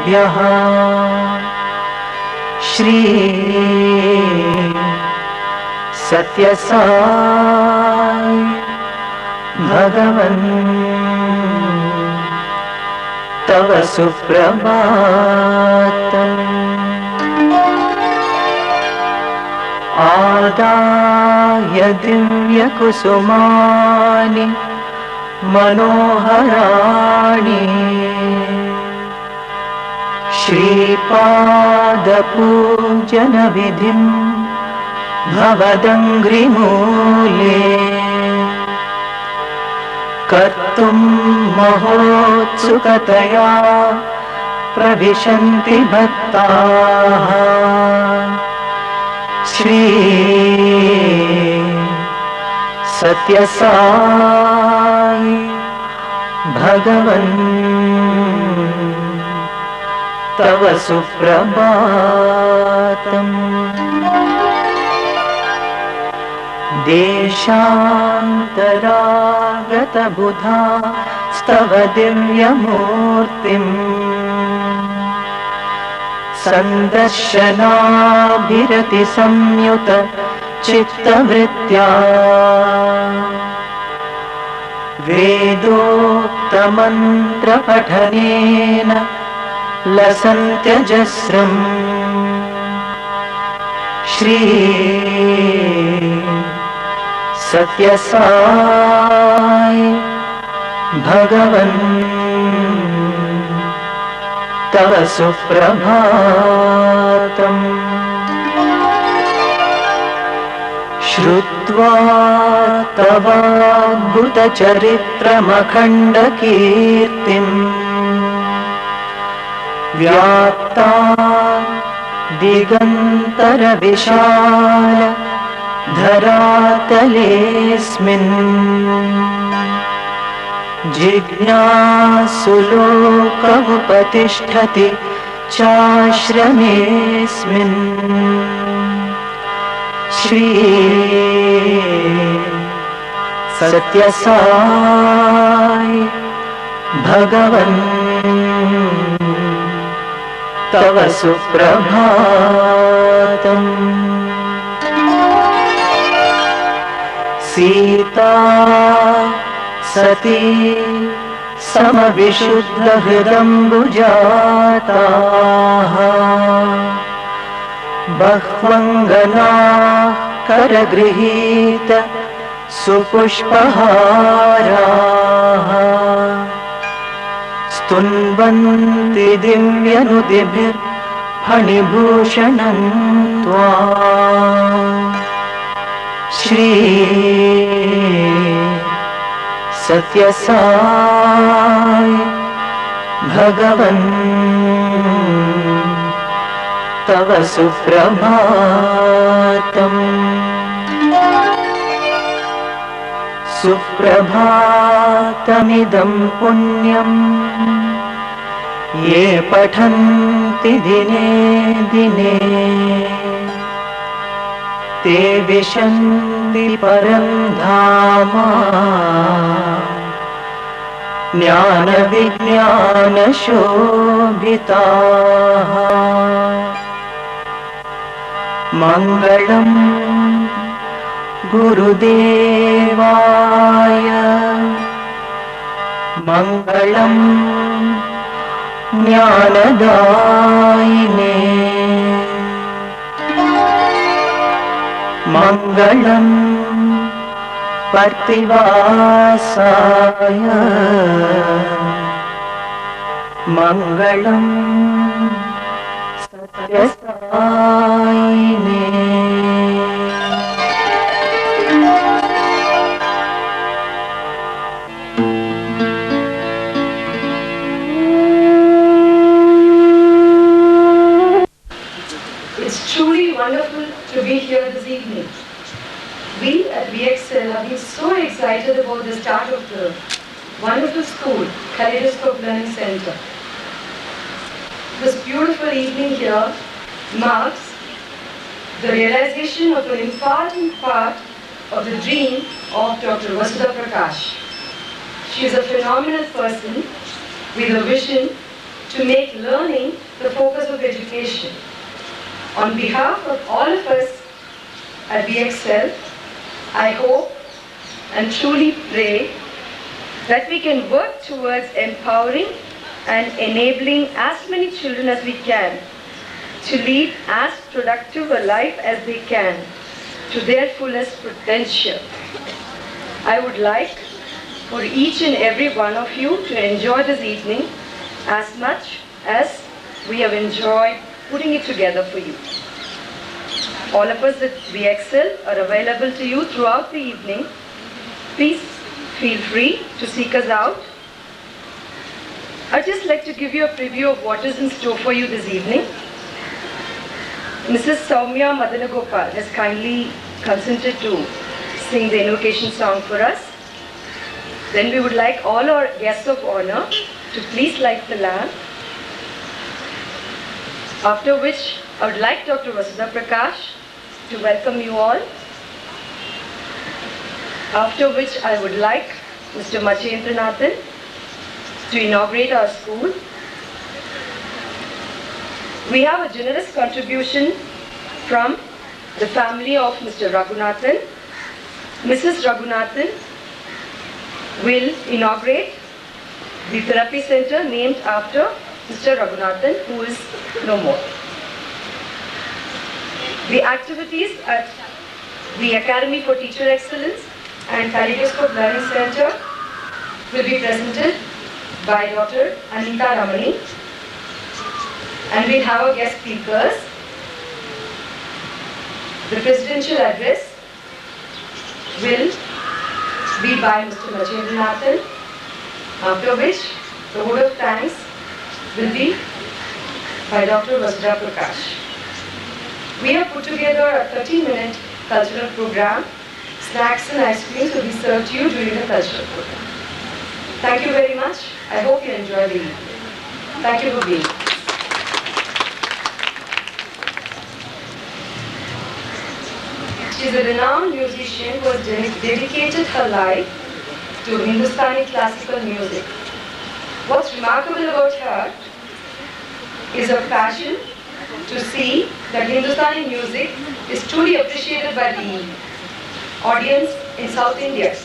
गुरुभ्यः श्री सत्यसाई भगवन् तव सुप्रभातम्। आदाय दिव्यकुसुमानि मनोहराणि श्रीपादपूजनविधिं भवदङ्घ्रिमूले कर्तुं महोत्सुकतया प्रविशन्ति भक्ताः। श्री सत्यसाई भगवन् तव सुप्रभातम्। देशान्तरागतबुधा स्तव दिव्यमूर्तिम् सन्दर्शनाभिरति संयुत चित्तवृत्त्या वेदोक्तमन्त्रपठनेन लसन्त्यजस्रम्। श्री सत्यसाई भगवन् तव सुप्रभातम्। श्रुत्वा तवाद्भुतचरित्रमखण्डकीर्तिम् व्याप्ता दिगन्तरविशाल धरातलेऽस्मिन् जिज्ञासुलोकमुपतिष्ठति चाश्रमेऽस्मिन्। श्री सत्यसाई भगवन् तव सुप्रभातम्। सीता सती समविशुद्धहृदम्बुजाताः बह्वङ्गनाः करगृहीत सुपुष्पहाराः स्तुन्वन्ति दिव्यनुदिभिर्फणिभूषणं त्वाम्। श्री सत्यसाई भगवन् तव सुप्रभातम्। सुप्रभातमिदं पुण्यं ये पठन्ति दिने दिने ते विशन्ति परं धाम ज्ञानविज्ञानशोभिताः। मङ्गलं गुरुदेवाय मङ्गलं ज्ञानदायिने मङ्गलं पर्तिवासाय मङ्गलं सत्यसायिने। It's truly wonderful to be here this evening. We at VXL have been so excited about the start of the wonderful school, Kaleidoscope Learning Center. This beautiful evening here marks the realization of an important part of the dream of Dr. Vasudha Prakash. She is a phenomenal person with a vision to make learning the focus of education. On behalf of all of us at VXL, I hope and truly pray that we can work towards empowering and enabling as many children as we can to lead as productive a life as they can to their fullest potential. I would like for each and every one of you to enjoy this evening as much as we have enjoyed putting it together for you. All of us at VXL are available to you throughout the evening. Please feel free to seek us out. I'd just like to give you a preview of what is in store for you this evening. Mrs. Soumya Madanagopal has kindly consented to sing the invocation song for us. Then we would like all our guests of honor to please light the lamp. After which, I would like Dr. Vasudha Prakash to welcome you all. After which, I would like Mr. Machendranathan to inaugurate our school. We have a generous contribution from the family of Mr. Raghunathan. Mrs. Raghunathan will inaugurate the therapy center named after Mr. Raghunathan, who is no more. The activities at the Academy for Teacher Excellence and Kaleidoscope Learning Center will be presented by Dr. Anita Ramani, and we'll have our guest speakers. The presidential address will be by Mr. Machendranathan, after which the vote of thanks will be by Dr. Vasudha Prakash. We have put together a 30-minute cultural program. Snacks and ice creams will be served to you during the cultural program. Thank you very much. I hope you enjoy the evening. Thank you for being here. She is a renowned musician who has dedicated her life to Hindustani classical music. What's remarkable about her is her passion to see that Hindustani music is truly appreciated by the audience in South India.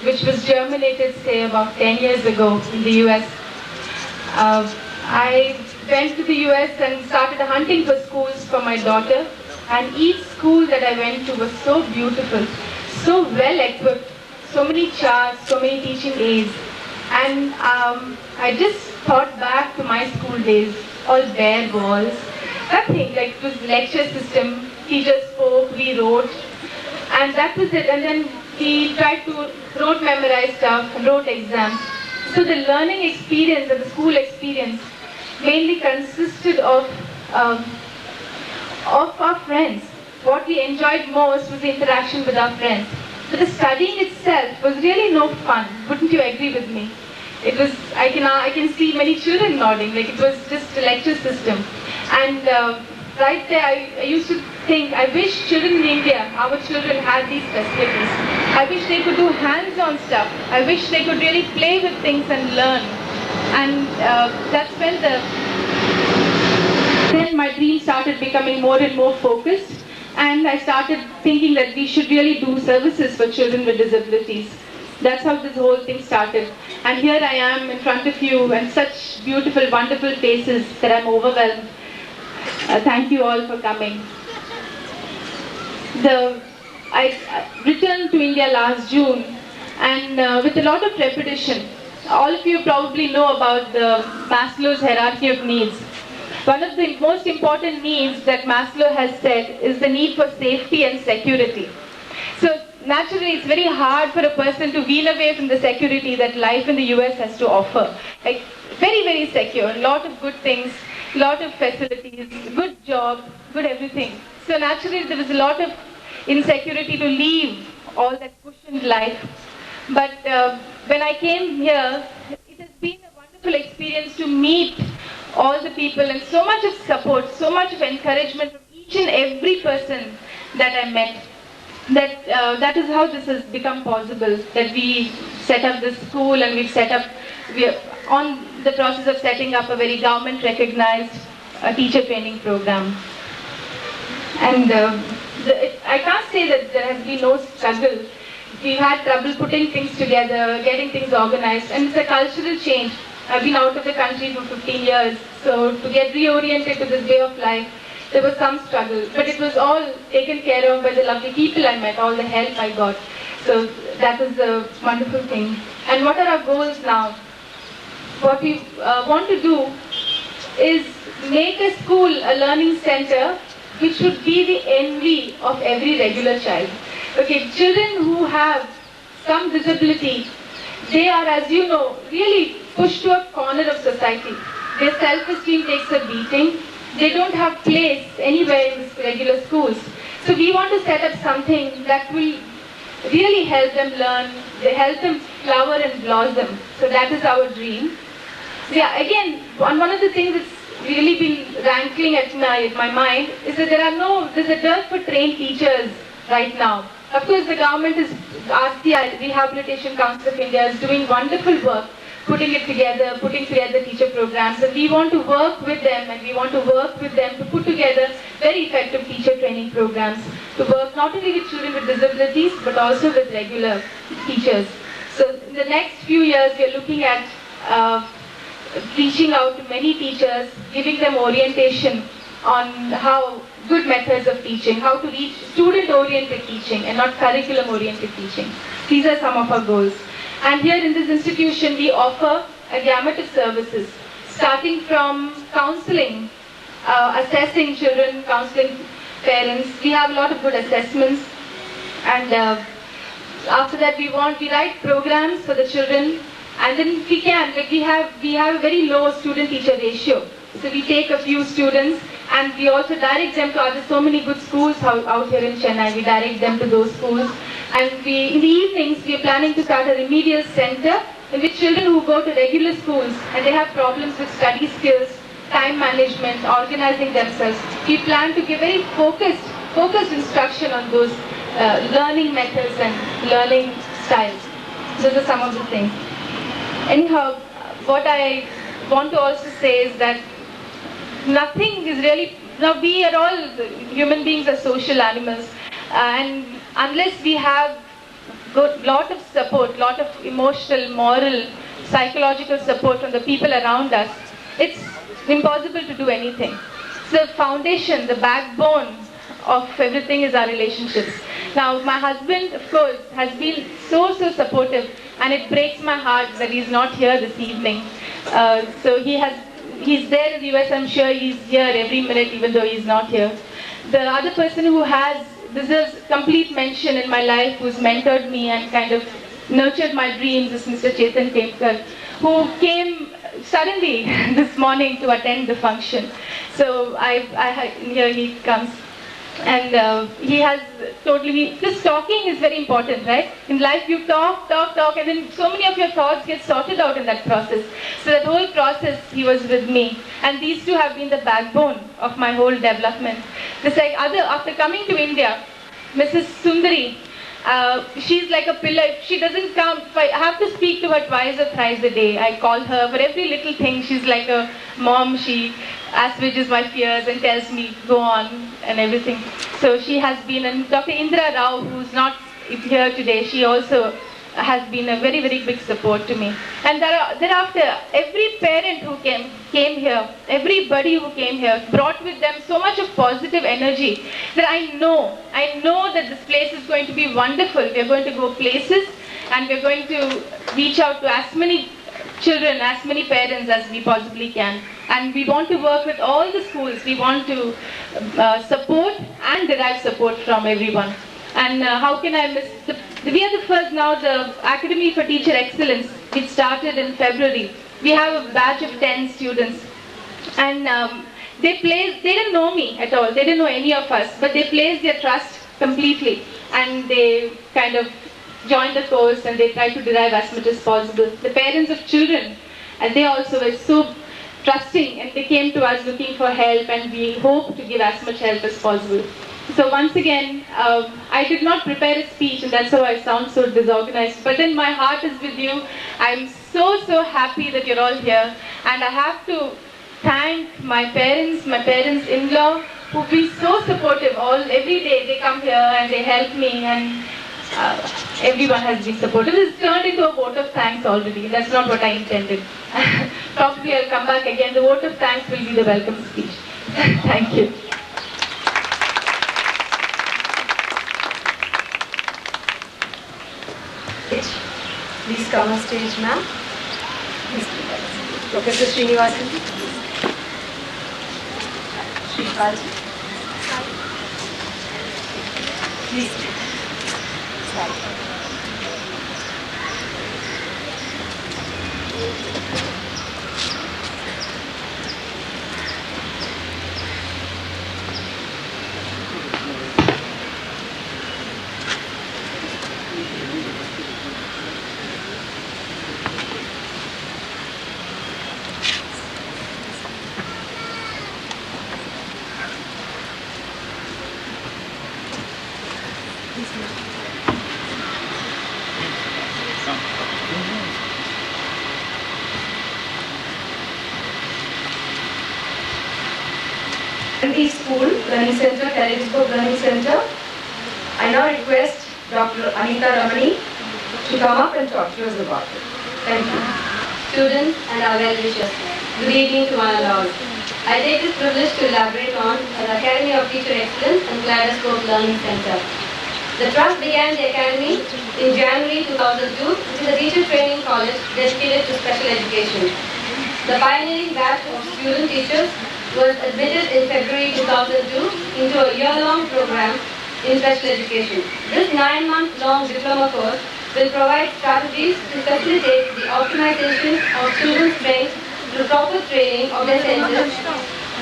Which was germinated, say, about 10 years ago in the US. I went to the US and started hunting for schools for my daughter, and each school that I went to was so beautiful, so well equipped, so many charts, so many teaching aids. And I just thought back to my school days, all bare walls, nothing, like it was lecture system, teachers spoke, we wrote, and that was it. And then we tried to memorize stuff, wrote exams. So the learning experience and the school experience mainly consisted of our friends. What we enjoyed most was the interaction with our friends. But the studying itself was really no fun. Wouldn't you agree with me? It was. I can see many children nodding. Like it was just a lecture system, and right there I used to think. I wish children in India, our children, had these facilities. I wish they could do hands-on stuff. I wish they could really play with things and learn. And that's when then my dream started becoming more and more focused, and I started thinking that we should really do services for children with disabilities. That's how this whole thing started. And here I am in front of you, and such beautiful, wonderful faces that I'm overwhelmed. Thank you all for coming. I returned to India last June, and with a lot of trepidation. All of you probably know about the Maslow's hierarchy of needs. One of the most important needs that Maslow has said is the need for safety and security. So naturally, it's very hard for a person to wean away from the security that life in the US has to offer. Like, very, very secure, a lot of good things, a lot of facilities, good job, good everything. So naturally, there was a lot of insecurity to leave all that cushioned life. But when I came here, it has been a wonderful experience to meet all the people and so much of support, so much of encouragement from each and every person that I met. That is how this has become possible, that we set up this school, and we are on the process of setting up a very government recognized teacher training program. And I can't say that there has been no struggle. We've had trouble putting things together, getting things organized, and it's a cultural change. I've been out of the country for 15 years, so to get reoriented to this way of life, there was some struggle, but it was all taken care of by the lovely people I met, all the help I got. So that was a wonderful thing. And what are our goals now? What we want to do is make a school a learning center which would be the envy of every regular child. Okay, children who have some disability, they are, as you know, really pushed to a corner of society. Their self-esteem takes a beating. They don't have place anywhere in the regular schools. So we want to set up something that will really help them learn, help them flower and blossom. So that is our dream. Yeah, again, one of the things that's really been rankling at my mind is that there's a dearth for trained teachers right now. Of course, the government is, RCI, Rehabilitation Council of India, is doing wonderful work, putting together teacher programs, and we want to work with them, to put together very effective teacher training programs, to work not only with children with disabilities, but also with regular teachers. So in the next few years, we are looking at reaching out to many teachers, giving them orientation on how good methods of teaching, how to reach student-oriented teaching and not curriculum-oriented teaching. These are some of our goals. And here in this institution, we offer a gamut of services, starting from counseling, assessing children, counseling parents. We have a lot of good assessments. And after that, we write programs for the children. And then if we can, we have a very low student-teacher ratio. So we take a few students, and we also direct them to so many good schools out here in Chennai. We direct them to those schools. And in the evenings, we are planning to start a remedial center in which children who go to regular schools and they have problems with study skills, time management, organizing themselves, we plan to give very focused instruction on those learning methods and learning styles. Those are some of the things. Anyhow, what I want to also say is that nothing is really, now we are all, human beings are social animals, and unless we have lot of support, lot of emotional, moral, psychological support from the people around us, it's impossible to do anything. So the foundation, the backbone of everything is our relationships. Now my husband, of course, has been so supportive, and it breaks my heart that he's not here this evening. So he's there in the US, I'm sure he's here every minute even though he's not here. The other person who deserves complete mention in my life, who's mentored me and kind of nurtured my dreams, is Mr. Chetan Kemkar, who came suddenly this morning to attend the function. So here he comes. And he has totally, this talking is very important, right? In life you talk, and then so many of your thoughts get sorted out in that process. So that whole process, he was with me. And these two have been the backbone of my whole development. Just like after coming to India, Mrs. Sundari, she's like a pillar. If she doesn't come, if I have to speak to her twice or thrice a day. I call her for every little thing. She's like a mom. She assuages my fears and tells me, go on and everything. So she has been, and Dr. Indra Rao, who's not here today, she also has been a very, very big support to me. And thereafter, every parent who came here, everybody who came here brought with them so much of positive energy that I know that this place is going to be wonderful. We're going to go places and we're going to reach out to as many children, as many parents as we possibly can. And we want to work with all the schools. We want to support and derive support from everyone. And how can I miss? We are the first now, the Academy for Teacher Excellence. It started in February. We have a batch of 10 students. And they didn't know me at all. They didn't know any of us. But they placed their trust completely. And they kind of joined the course and they tried to derive as much as possible. The parents of children, and they also were so trusting, and they came to us looking for help, and we hope to give as much help as possible. So once again, I did not prepare a speech, and that's how I sound so disorganized. But then my heart is with you. I'm so happy that you're all here. And I have to thank my parents-in-law, who've been so supportive. Every day they come here and they help me, and everyone has been supportive. It's turned into a vote of thanks already. That's not what I intended. Probably I'll come back again. The vote of thanks will be the welcome speech. Thank you. Please come on stage, ma'am. Professor Srinivasan. Sripalji. Please. Secondary School Learning Center, Kaleidoscope Learning Center. I now request Dr. Anita Ramani to come up and talk to us about it. Thank you. Students and our well-wishers, good evening to one and all. I take this privilege to elaborate on the Academy of Teacher Excellence and Kaleidoscope Learning Center. The Trust began the Academy in January 2002, which is a teacher training college dedicated to special education. The pioneering batch of student teachers was admitted in February 2002 into a year-long program in special education. This 9-month-long diploma course will provide strategies to facilitate the optimization of children's strengths through proper training of their senses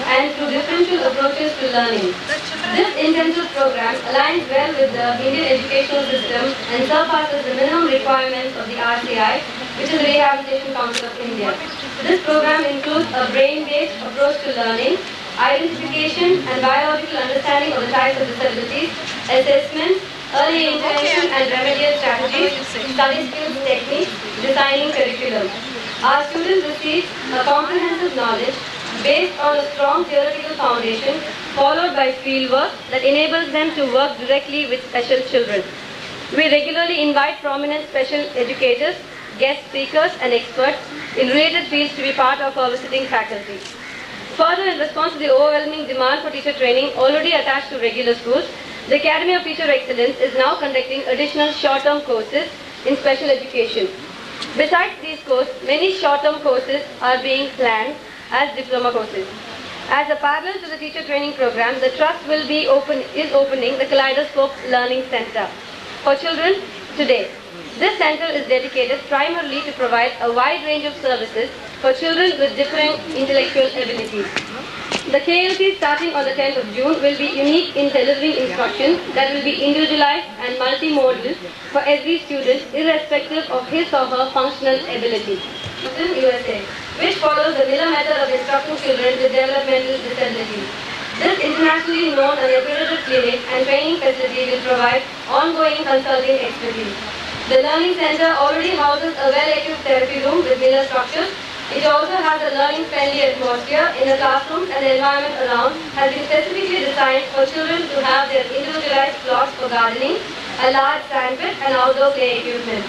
and through differential approaches to learning. This intensive program aligns well with the Indian educational system and surpasses the minimum requirements of the RCI, which is the Rehabilitation Council of India. This program includes a brain-based approach to learning, identification and biological understanding of the types of disabilities, assessment, early intervention and remedial strategies, study skills techniques, designing curriculum. Our students receive a comprehensive knowledge based on a strong theoretical foundation followed by fieldwork that enables them to work directly with special children. We regularly invite prominent special educators, guest speakers and experts in related fields to be part of our visiting faculty. Further, in response to the overwhelming demand for teacher training already attached to regular schools, the Academy of Teacher Excellence is now conducting additional short-term courses in special education. Besides these courses, many short-term courses are being planned as diploma courses. As a parallel to the teacher training program, the Trust is opening the Kaleidoscope Learning Center for children today. This center is dedicated primarily to provide a wide range of services for children with differing intellectual abilities. The KLC starting on the 10th of June will be unique in delivering instruction that will be individualized and multimodal for every student irrespective of his or her functional ability. In USA, which follows the Miller method of instructing children with developmental disabilities. This internationally known and accredited clinic and training facility will provide ongoing consulting expertise. The Learning Center already houses a well-equipped therapy room with Miller structures. It also has a learning-friendly atmosphere in the classroom, and the environment around has been specifically designed for children to have their individualized plots for gardening, a large sandpit, and outdoor play equipment.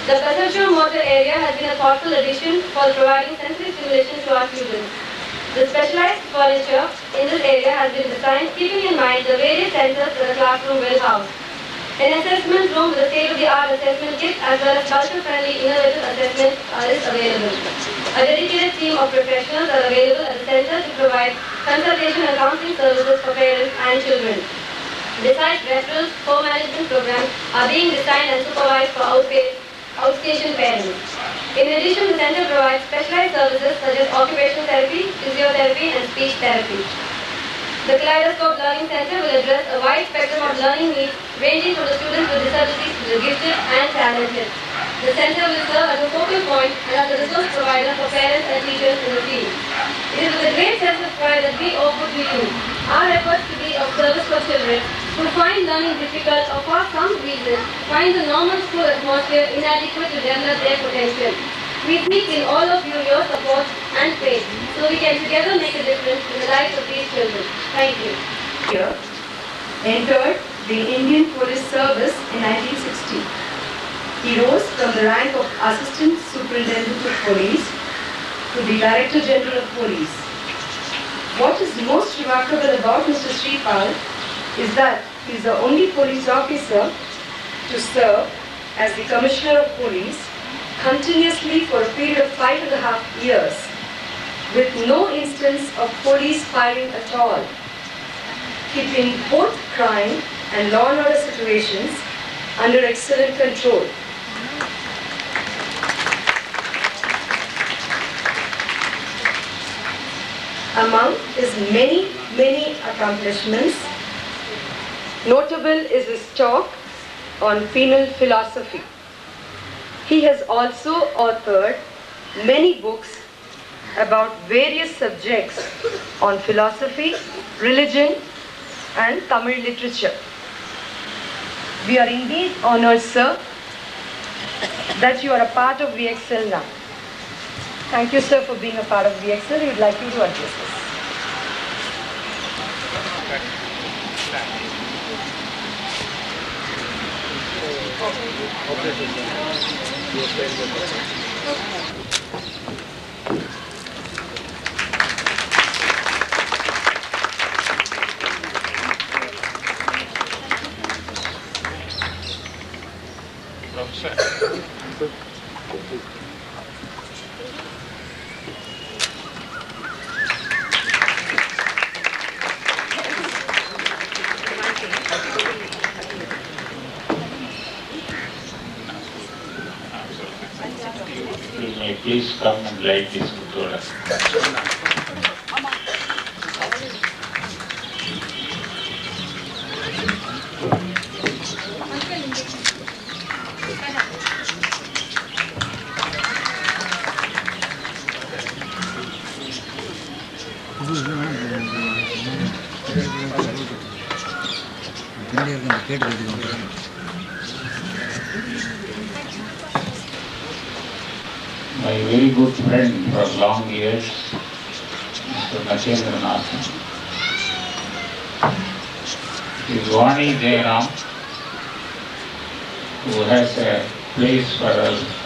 The perceptual motor area has been a thoughtful addition for providing sensory stimulation to our students. The specialized furniture in this area has been designed keeping in mind the various sensors that the classroom will house. An assessment room with a state-of-the-art assessment kit as well as culture-friendly innovative assessment is available. A dedicated team of professionals are available at the center to provide consultation and counseling services for parents and children. Besides referrals, co-management programs are being designed and supervised for outstation parents. In addition, the center provides specialized services such as occupational therapy, physiotherapy, and speech therapy. The Kaleidoscope Learning Center will address a wide spectrum of learning needs ranging from the students with disabilities to the gifted and talented. The center will serve as a focal point and as a resource provider for parents and teachers in the field. It is with a great sense of pride that we offer to you our efforts to be of service for children who find learning difficult or for some reason find the normal school atmosphere inadequate to develop their potential. We seek in all of you your support and faith so we can together make a difference in the lives of these children. Thank you. Here, entered the Indian Police Service in 1960. He rose from the rank of Assistant Superintendent of Police to the Director General of Police. What is most remarkable about Mr. Sripal is that he is the only police officer to serve as the Commissioner of Police continuously for a period of 5.5 years with no instance of police firing at all, keeping both crime and law and order situations under excellent control. Among his many accomplishments, notable is his talk on penal philosophy. He has also authored many books about various subjects on philosophy, religion, and Tamil literature. We are indeed honored, sir, that you are a part of VXL now. Thank you, sir, for being a part of VXL. We would like you to address us. You may please come and light this pagoda. My very good friend for long years, Mr. Nachendranath, is Vani Jairam, who has a place for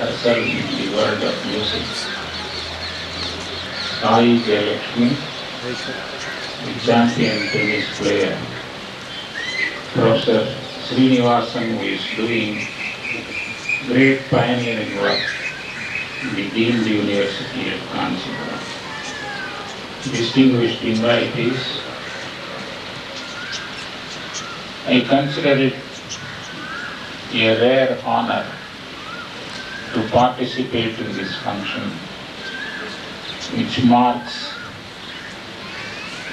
herself in the world of music. Sai Jayalakshmi, the champion tennis player. Professor Srinivasan, who is doing great pioneering work in the Deemed University of Kanchipura. Distinguished invitees, I consider it a rare honor to participate in this function, which marks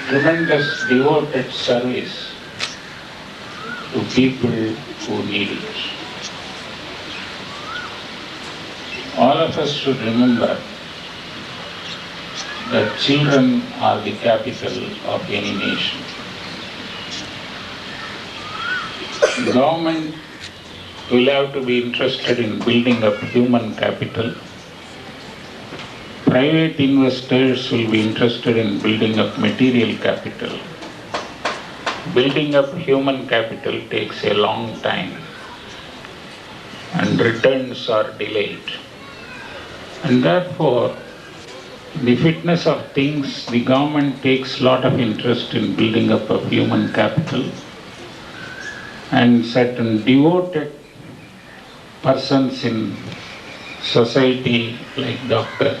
tremendous devoted service to people who need it. All of us should remember that children are the capital of any nation. The government will have to be interested in building up human capital. Private investors will be interested in building up material capital. Building up human capital takes a long time and returns are delayed. And therefore, the fitness of things, the government takes a lot of interest in building up of human capital, and certain devoted persons in society like Dr.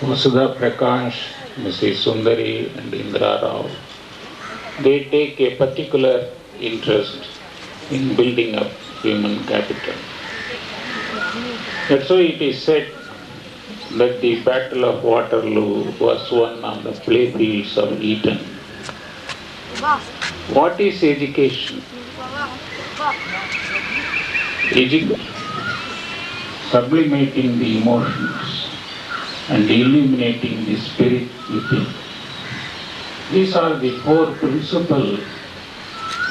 Vasudha Prakash, Mrs. Sundari and Indra Rao, they take a particular interest in building up human capital. That's why it is said that the Battle of Waterloo was won on the playfields of Eton. What is education? Education, sublimating the emotions and illuminating the spirit within. These are the four principal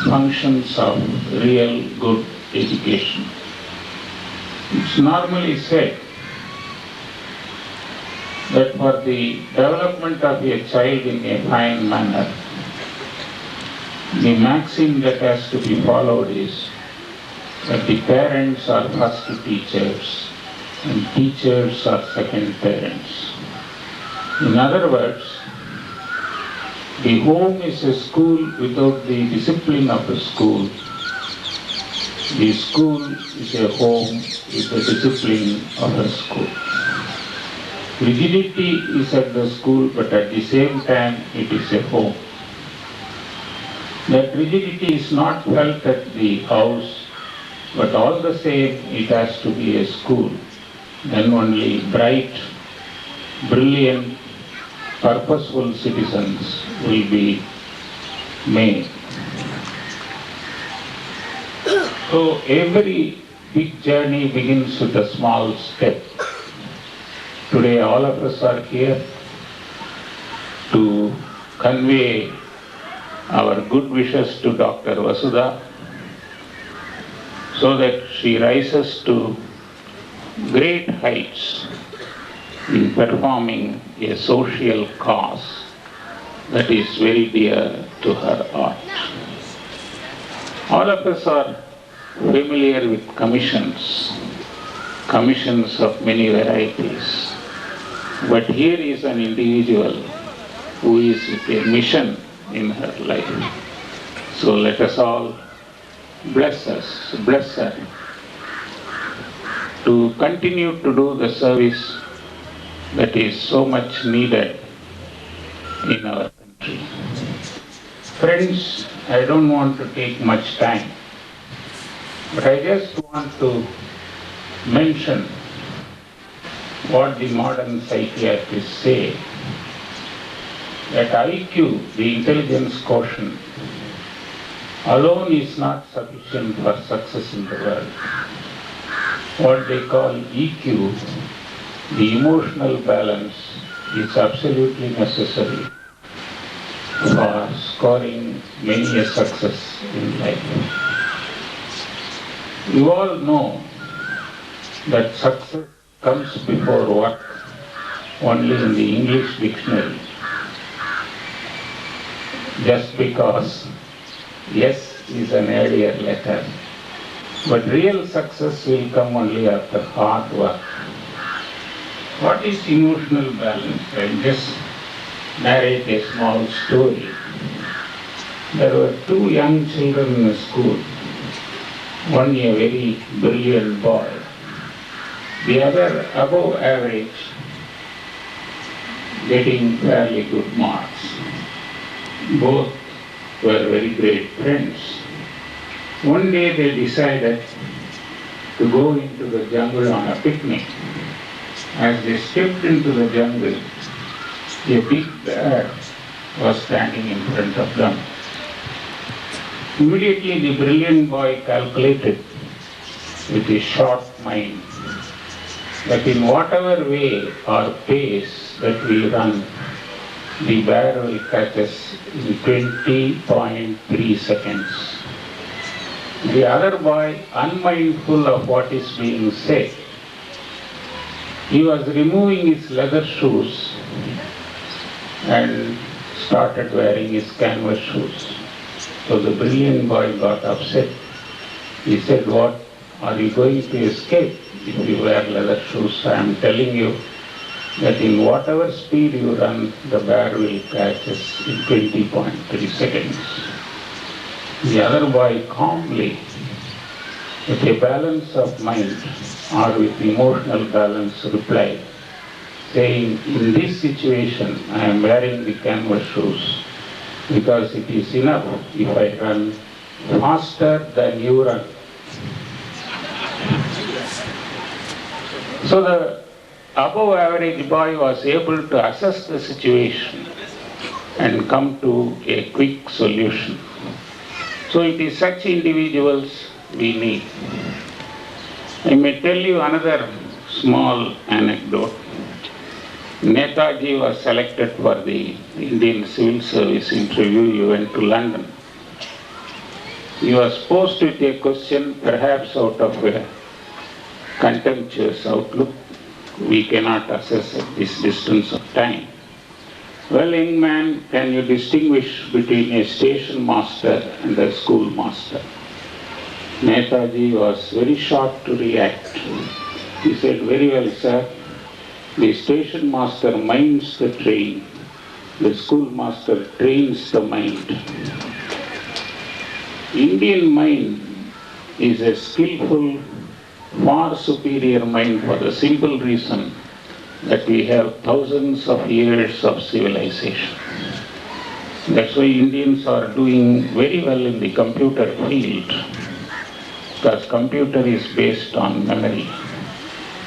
functions of real good education. It's normally said that for the development of a child in a fine manner, the maxim that has to be followed is that the parents are first teachers and teachers are second parents. In other words, the home is a school without the discipline of a school. The school is a home with the discipline of a school. Rigidity is at the school, but at the same time it is a home. That rigidity is not felt at the house, but all the same it has to be a school. Then only bright, brilliant, purposeful citizens will be made. So every big journey begins with a small step. Today all of us are here to convey our good wishes to Dr. Vasudha so that she rises to great heights in performing a social cause that is very dear to her heart. All of us are familiar with commissions of many varieties. But here is an individual who is with a mission in her life. So let us all bless her to continue to do the service that is so much needed in our country. Friends, I don't want to take much time, but I just want to mention what the modern psychiatrists say, that IQ, the intelligence quotient, alone is not sufficient for success in the world. What they call EQ, the emotional balance, is absolutely necessary for scoring many a success in life. You all know that success comes before work only in the English dictionary, just because yes is an earlier letter. But real success will come only after hard work. What is emotional balance? I'll just narrate a small story. There were two young children in a school. One a very brilliant boy, the other above average, getting fairly good marks. Both were very great friends. One day they decided to go into the jungle on a picnic. As they stepped into the jungle, a big bear was standing in front of them. Immediately the brilliant boy calculated with his short mind that in whatever way or pace that we run, the bear will catch us in 20.3 seconds. The other boy, unmindful of what is being said, he was removing his leather shoes and started wearing his canvas shoes. So the brilliant boy got upset. He said, "What, are you going to escape if you wear leather shoes? I am telling you that in whatever speed you run, the bear will catch us in 20.3 seconds. The other boy calmly, with a balance of mind or with emotional balance, replied, saying, "In this situation, I am wearing the canvas shoes because it is enough if I run faster than you run." So the above average boy was able to assess the situation and come to a quick solution. So it is such individuals we need. I may tell you another small anecdote. Netaji was selected for the Indian Civil Service interview. He went to London. He was posed with a question, perhaps out of a contemptuous outlook. We cannot assess at this distance of time. "Well, young man, can you distinguish between a station master and a schoolmaster?" Netaji was very short to react. He said, "Very well, sir. The station master minds the train. The schoolmaster trains the mind." Indian mind is a skillful, far superior mind for the simple reason that we have thousands of years of civilization. That's why Indians are doing very well in the computer field, because computer is based on memory.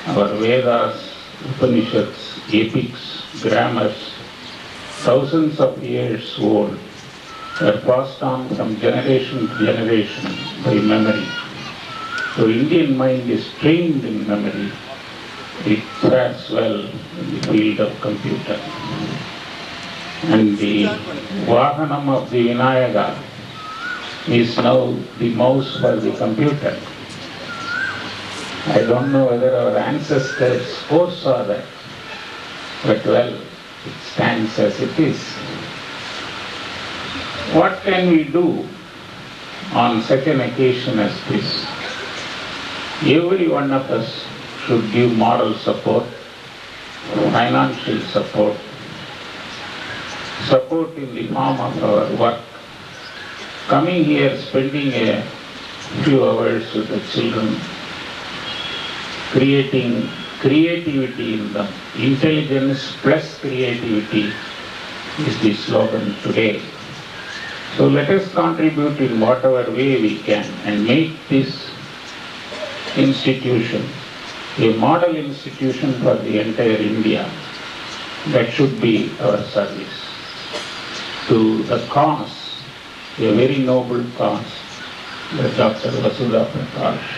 Our Vedas, Upanishads, epics, grammars, thousands of years old, are passed on from generation to generation by memory. So Indian mind is trained in memory. It fares well in the field of computer. And the Vahanam of the Vinayaka is now the mouse for the computer. I don't know whether our ancestors foresaw that, but well, it stands as it is. What can we do on such an occasion as this? Every one of us should give moral support, financial support, support in the form of our work. Coming here, spending a few hours with the children, creating creativity in them. Intelligence plus creativity is the slogan today. So let us contribute in whatever way we can and make this institution a model institution for the entire India. That should be our service to the cause, a very noble cause that Dr. Vasudha Prakash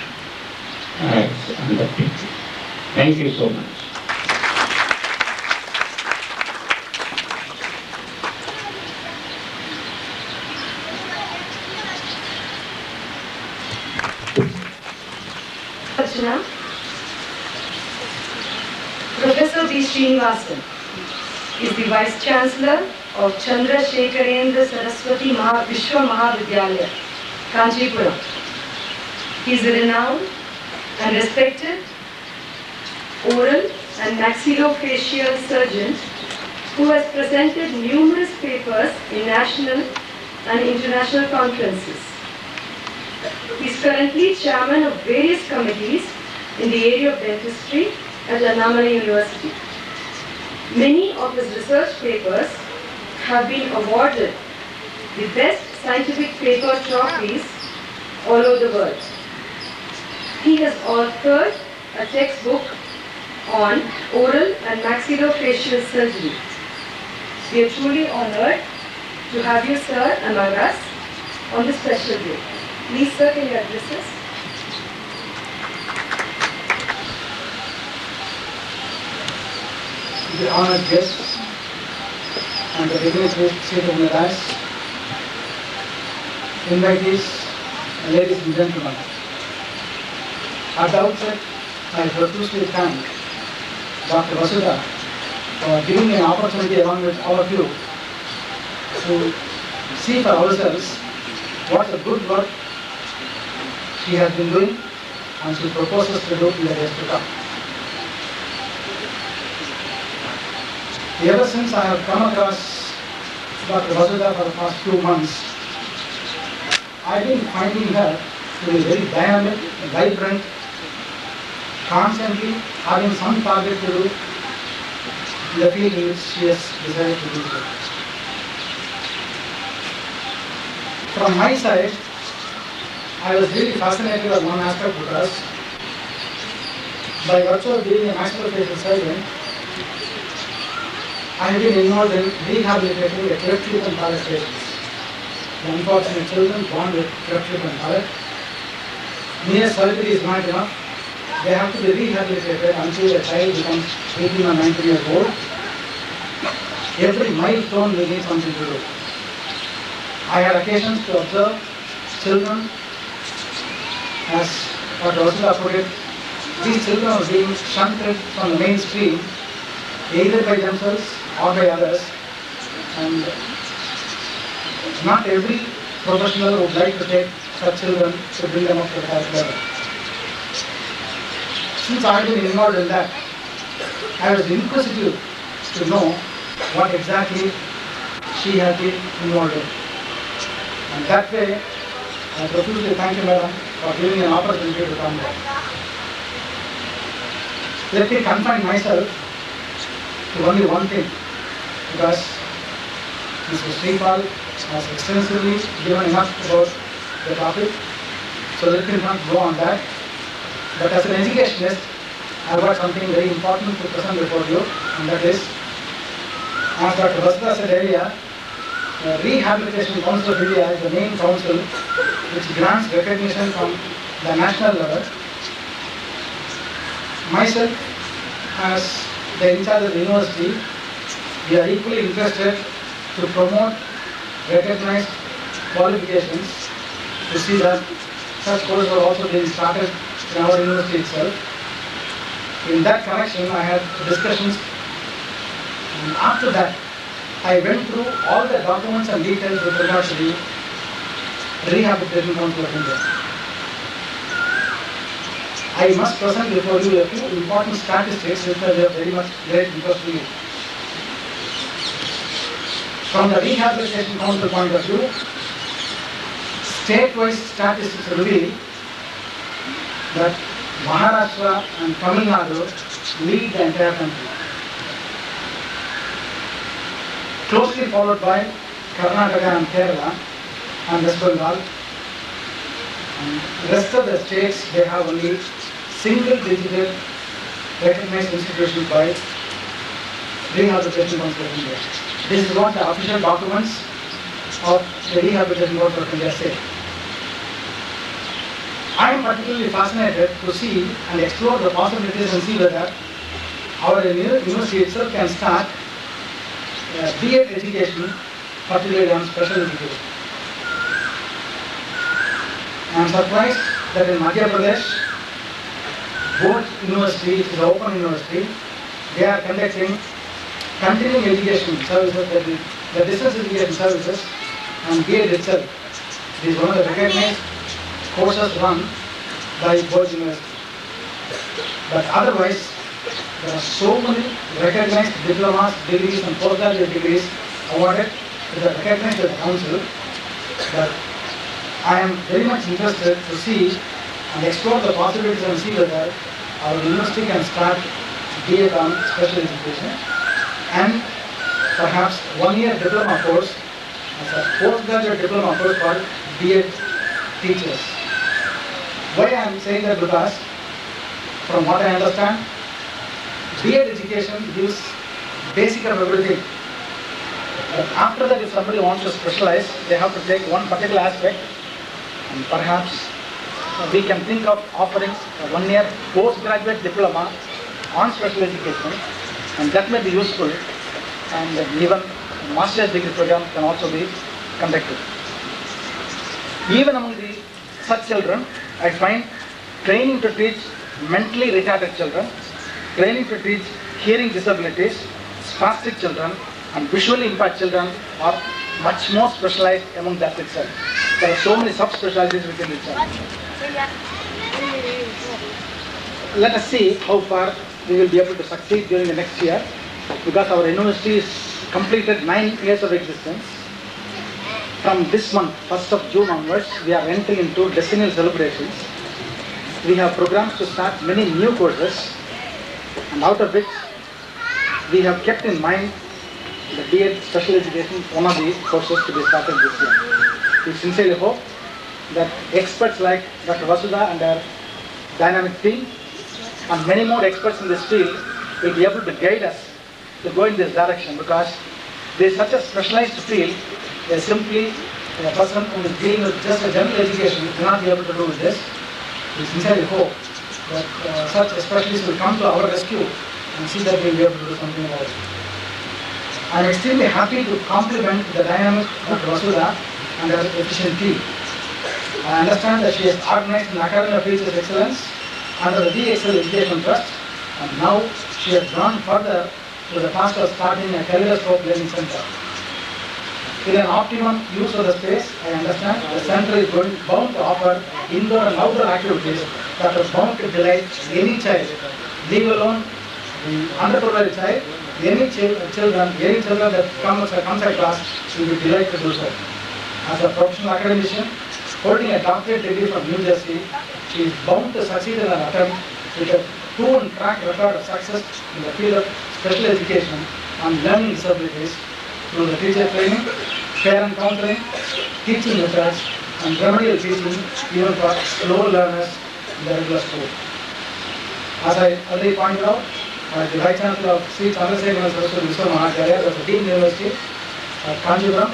has undertaken. Thank you so much. Archana. Professor B. Srinivasan is the Vice Chancellor of Chandra Shekharendra Saraswati Vishwa Mahavidyalaya, Kanchipuram. He is a renowned and respected oral and maxillofacial surgeon who has presented numerous papers in national and international conferences. He is currently chairman of various committees in the area of dentistry at Annamalai University. Many of his research papers have been awarded the best scientific paper trophies all over the world. He has authored a textbook on oral and maxillofacial surgery. We are truly honored to have you, sir, among us on this special day. Please, sir, can you address us? The honored guests and the dignitaries seated on the dais, invitees, ladies and gentlemen. At the outset, I profusely thank Dr. Vasudha for giving me an opportunity along with all of you to see for ourselves what a good work she has been doing and she proposes to do in the days to come. Ever since I have come across Dr. Vasudha for the past few months, I've been finding her to be very dynamic, vibrant, constantly having some target to do in the field in which she has decided to do so. From my side, I was really fascinated with one aspect because by virtue of being a maxillofacial surgeon, I have been involved in rehabilitating the cleft lip and palate patients. The unfortunate children born with cleft lip and palate. Mere surgery is not enough. They have to be rehabilitated until the child becomes 18 or 19 years old. Every milestone will need something to do. I had occasions to observe children, as Dr. Vasudha put it, these children are being shunted from the mainstream either by themselves or by others, and not every professional would like to take such children to bring them up to the top level. Since I have been involved in that, I was inquisitive to know what exactly she has been involved in. And that way, I profusely thank you, madam, for giving me an opportunity to come here. Let me confine myself to only one thing, because Mr. Sripal has extensively given enough about the topic, so let me not go on that. But as an educationist, I have got something very important to present before you, and that is, as Dr. Vasudha said earlier, the Rehabilitation Council of India is the main council which grants recognition from the national level. Myself, as the in charge of the university, we are equally interested to promote recognized qualifications to see that such courses are also being started in our university itself. In that connection, I had discussions, and after that, I went through all the documents and details with regard to the Rehabilitation Council of India. I must present before you a few important statistics which are of very much great interest to you. From the Rehabilitation Council point of view, state-wise statistics reveal that Maharashtra and Tamil Nadu lead the entire country, closely followed by Karnataka and Kerala and West Bengal. And the rest of the states, they have only single-digit recognized institutions by Rehabilitation Council of India. This is what the official documents of the Rehabilitation Council of India say. I am particularly fascinated to see and explore the possibilities and see whether our university itself can start B.Ed education, particularly on special education. I am surprised that in Madhya Pradesh, both university, which is an open university, they are conducting continuing education services, the distance education services, and B.Ed itself. It is one of the recognized courses run by both universities. But otherwise, there are so many recognized diplomas, degrees, and postgraduate degrees awarded that are recognized by the council that I am very much interested to see and explore the possibilities and see whether our university can start B.Ed on special education and perhaps 1-year diploma course as a postgraduate diploma course called B.Ed teachers. Why I am saying that? Because from what I understand, B.Ed education gives basic of everything. But after that, if somebody wants to specialize, they have to take one particular aspect, and perhaps we can think of offering a 1-year postgraduate diploma on special education, and that may be useful, and even a master's degree program can also be conducted. Even among such children, I find training to teach mentally retarded children, training to teach hearing disabilities, spastic children, and visually impaired children are much more specialized among that itself. There are so many subspecialties within itself. Let us see how far we will be able to succeed during the next year, because our university is completed 9 years of existence. From this month, 1st of June onwards, we are entering into decennial celebrations. We have programs to start many new courses, and out of which we have kept in mind the B.Ed special education, one of the courses to be started this year. We sincerely hope that experts like Dr. Vasudha and her dynamic team and many more experts in this field will be able to guide us to go in this direction, because there is such a specialized field. There is simply a person who is dealing with just a general education cannot be able to do with this. We sincerely hope that such specialists will come to our rescue and see that we will be able to do something about it. I am extremely happy to compliment the dynamic Dr. Vasudha and her efficient team. I understand that she has organized an Academy of Teachers Excellence under the DXL Education Trust, and now she has gone further to the task of starting a Kaleidoscope Learning Center. In an optimum use of the space, I understand the center is bound to offer indoor and outdoor activities that are bound to delight any child, leave alone the underprivileged child. Any children that comes at class will be delighted to do so. As a professional academician, holding a doctorate degree from New Jersey, she is bound to succeed in an attempt with a proven track record of success in the field of special education and learning disabilities through the teacher training, parent counseling, teaching methods, and remedial teaching even for slow learners in the regular school. As I already pointed out, the Vice Chancellor of Sri Chandrasekhara Saraswati Vishwamahacharya of the Dean University at Kanchipuram,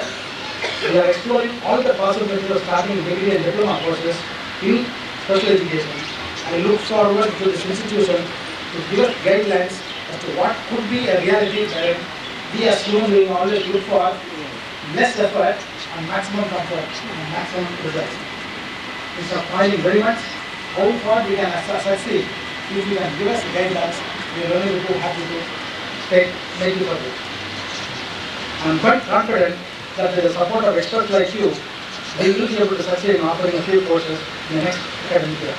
we are exploring all the possibilities of starting degree and diploma courses in special education. I look forward to this institution to give us guidelines as to what could be a reality child. We as human beings always look for less effort and maximum comfort and maximum results. Mr. Thank you very much. How far we can succeed if you can give us guidelines. We are only too happy to make you for it. I am quite confident that with the support of experts like you, we will be able to succeed in offering a few courses in the next academic year.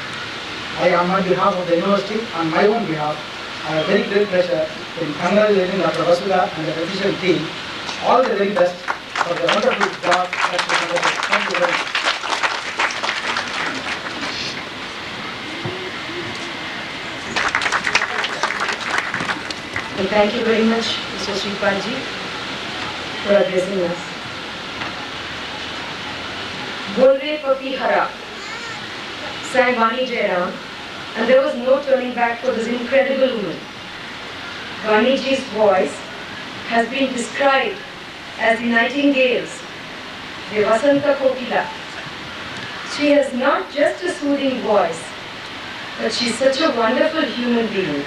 I, on behalf of the university, on my own behalf, I have very great pleasure in congratulating Dr. Vasudha and the efficient team. All the very best for the wonderful job that you have done. Thank you very much. And thank you very much, Mr. Sripadji, for addressing us. Bolre Papi Hara sang Vani Jairam, and there was no turning back for this incredible woman. Vaniji's voice has been described as the nightingale's, the Vasanta Kokila. She has not just a soothing voice, but she's such a wonderful human being,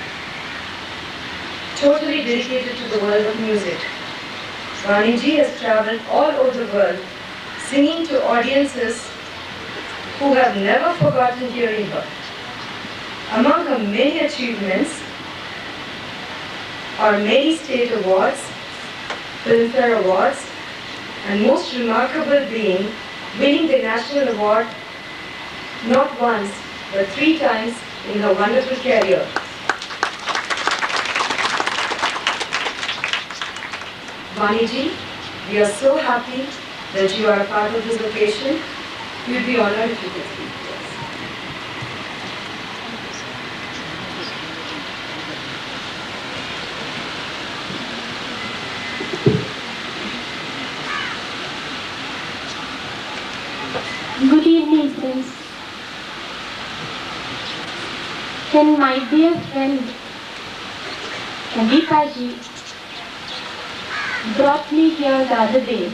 totally dedicated to the world of music. Vaniji has traveled all over the world, singing to audiences who have never forgotten hearing her. Among her many achievements are many state awards, Filmfare Awards, and most remarkable being winning the national award not once but 3 times in her wonderful career. Vaniji, we are so happy that you are a part of this occasion. We would be honored if you could speak to us. Good evening, friends. Then my dear friend Geetaji brought me here the other day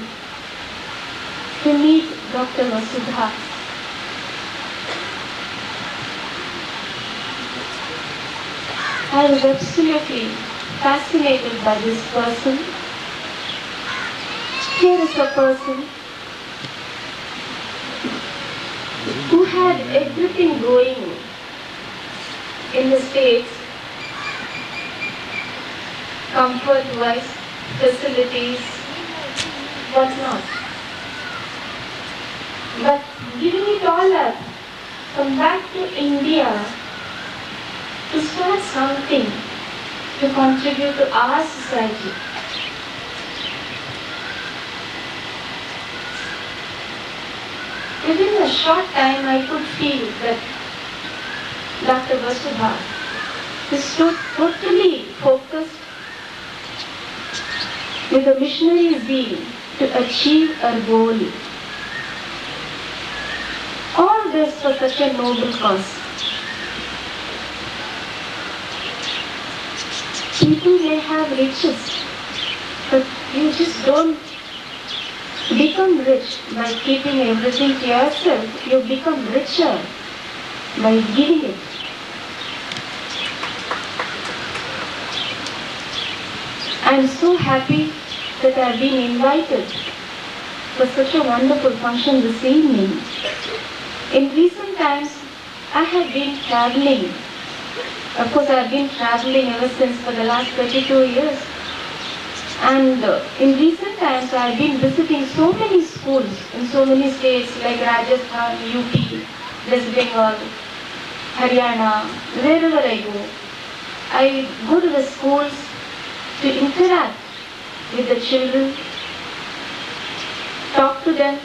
to meet Dr. Vasudha. I was absolutely fascinated by this person. Here is a person who had everything going in the States, comfort-wise, facilities, whatnot. But giving it all up, come back to India to start something to contribute to our society. Within a short time, I could feel that Dr. Vasudha is so totally focused with a missionary zeal to achieve a goal. All this for such a noble cause. People may have riches, but you just don't become rich by keeping everything to yourself. You become richer by giving it. I am so happy that I have been invited for such a wonderful function this evening. In recent times, I have been traveling. Of course, I have been traveling ever since for the last 32 years. And in recent times, I have been visiting so many schools in so many states like Rajasthan, UP, West Bengal, Haryana, wherever I go to the schools to interact with the children, talk to them,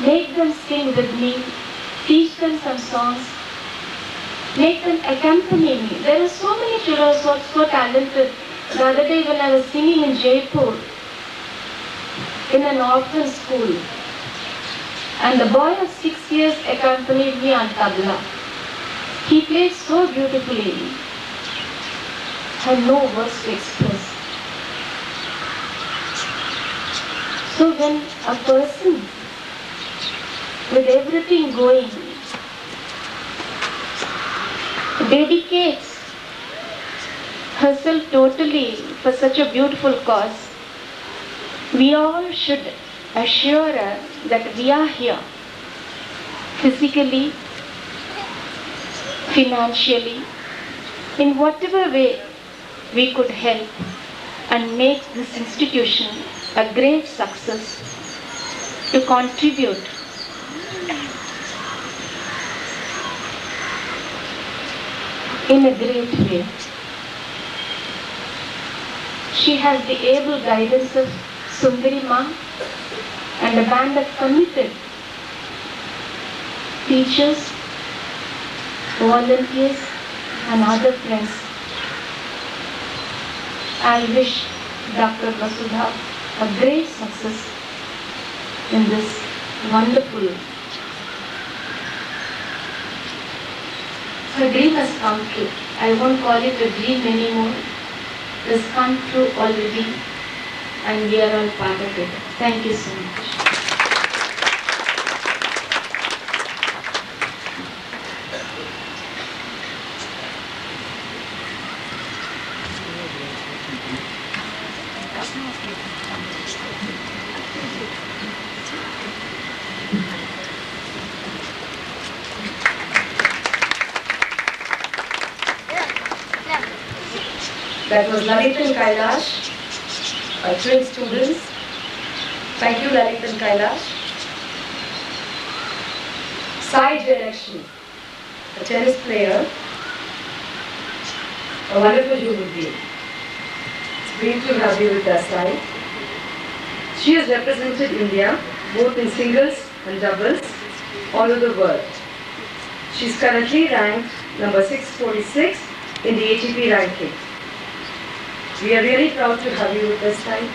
make them sing with me, teach them some songs, make them accompany me. There are so many children who are so talented. The other day when I was singing in Jaipur, in an orphan school, and the boy of 6 years accompanied me on tabla. He played so beautifully. I have no words to express. So when a person with everything going dedicates herself totally for such a beautiful cause, we all should assure her that we are here physically, financially, in whatever way we could help and make this institution a great success, to contribute in a great way. She has the able guidance of Sundari Ma and a band of committed teachers, volunteers and other friends. I wish Dr. Vasudha a great success in this wonderful. Her dream has come true. I won't call it a dream anymore. It has come true already and we are all part of it. Thank you so much. That was Lalit and Kailash, our twin students. Thank you, Lalit and Kailash. Sai Jayalakshmi, a tennis player, a wonderful human being. It's great to have you with us, Sai. She has represented India both in singles and doubles all over the world. She is currently ranked number 646 in the ATP ranking. We are really proud to have you with us, Sai.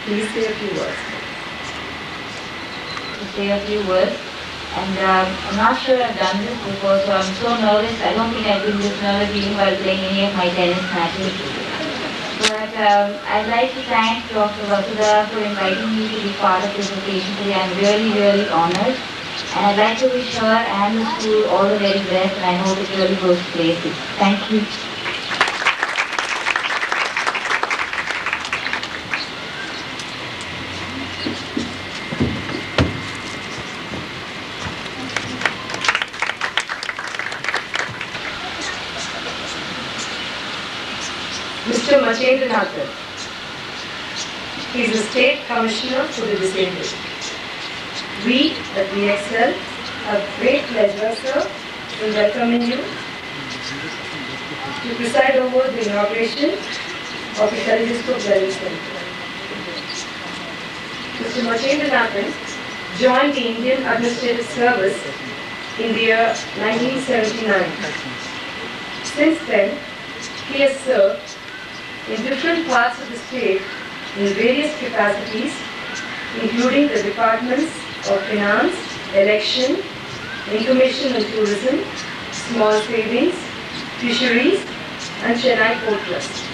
Please say a few words. To say a few words. And I'm not sure I've done this before, so I'm so nervous. I don't think I've been this nervous even while playing any of my tennis matches. But I'd like to thank Dr. Vasudha for inviting me to be part of this occasion today. I'm really, really honored. And I'd like to wish her and the school all the very best, and I hope it really goes to places. Thank you. Mr. Machendranathan. He is the State Commissioner for the Disabled. We at VXL have great pleasure, sir, in welcoming you to preside over the inauguration of the Kaleidoscope Learning Center. Mr. Machendranathan joined the Indian Administrative Service in the year 1979. Since then, he has served in different parts of the state in various capacities, including the departments of Finance, Election, Information and Tourism, Small Savings, Fisheries, and Chennai Port Trust.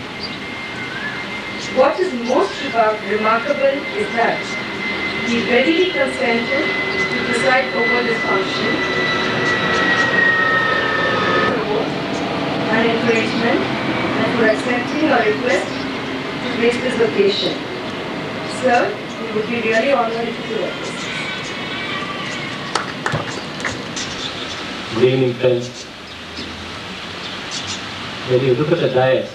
What is most remarkable is that he readily consented to preside over this function, and encouragement, and for accepting our request to grace this occasion. Sir, we would be really honored if you could. Good evening, friends. When you look at the dais,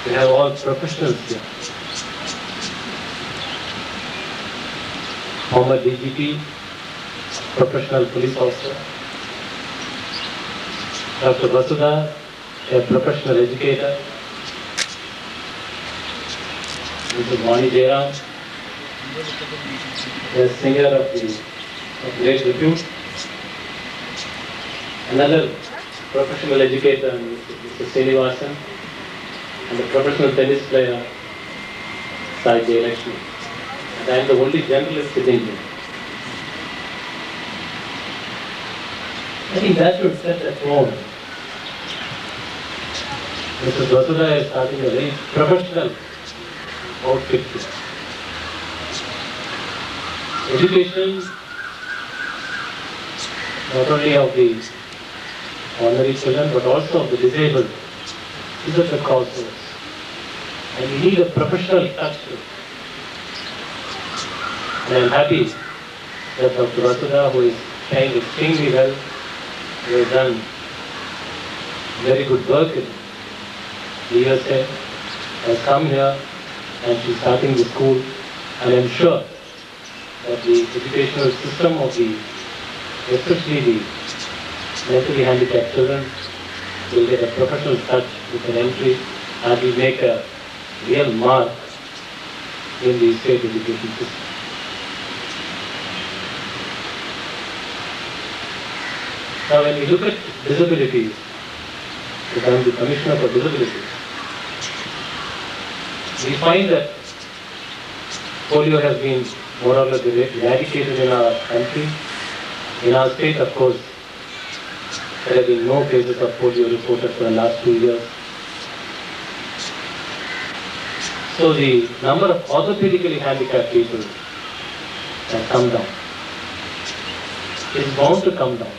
we have all professionals here. Former DGP, professional police officer. Dr. Vasudha, a professional educator. Mrs. Vani Jairam, a singer of great repute. Another professional educator, Mr. Srinivasan, and a professional tennis player, Sai Jayalakshmi. And I am the only journalist sitting here. I think that should set a tone. Mrs. Vasudha is starting a very professional outfit here. Education, not only of the honorary children, but also of the disabled, is at the crossroads. And we need a professional touch to it. And I am happy that Dr. Vasudha, who is playing extremely well, who has done very good work in the USA, has come here and she's starting the school. And I am sure that the educational system of especially the mentally handicapped children, will get a professional touch with an entry and will make a real mark in the state education system. Now when we look at disabilities, because I am the Commissioner for Disabilities, we find that polio has been more or less eradicated in our country. In our state, of course, there have been no cases of polio reported for the last 2 years. So the number of orthopedically handicapped people has come down. It's bound to come down.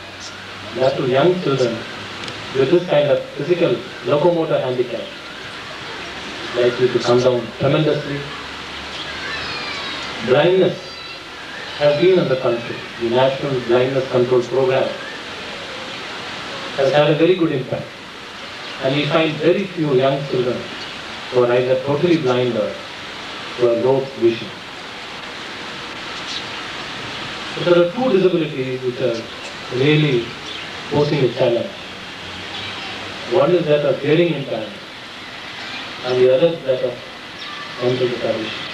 That to young children with this kind of physical locomotor handicap is likely to come down tremendously. Blindness has been in the country. The National Blindness Control Program has had a very good impact. And we find very few young children who are either totally blind or who have low vision. So there are two disabilities which are really posing a challenge. One is that of hearing impairment and the other is that of mental retardation.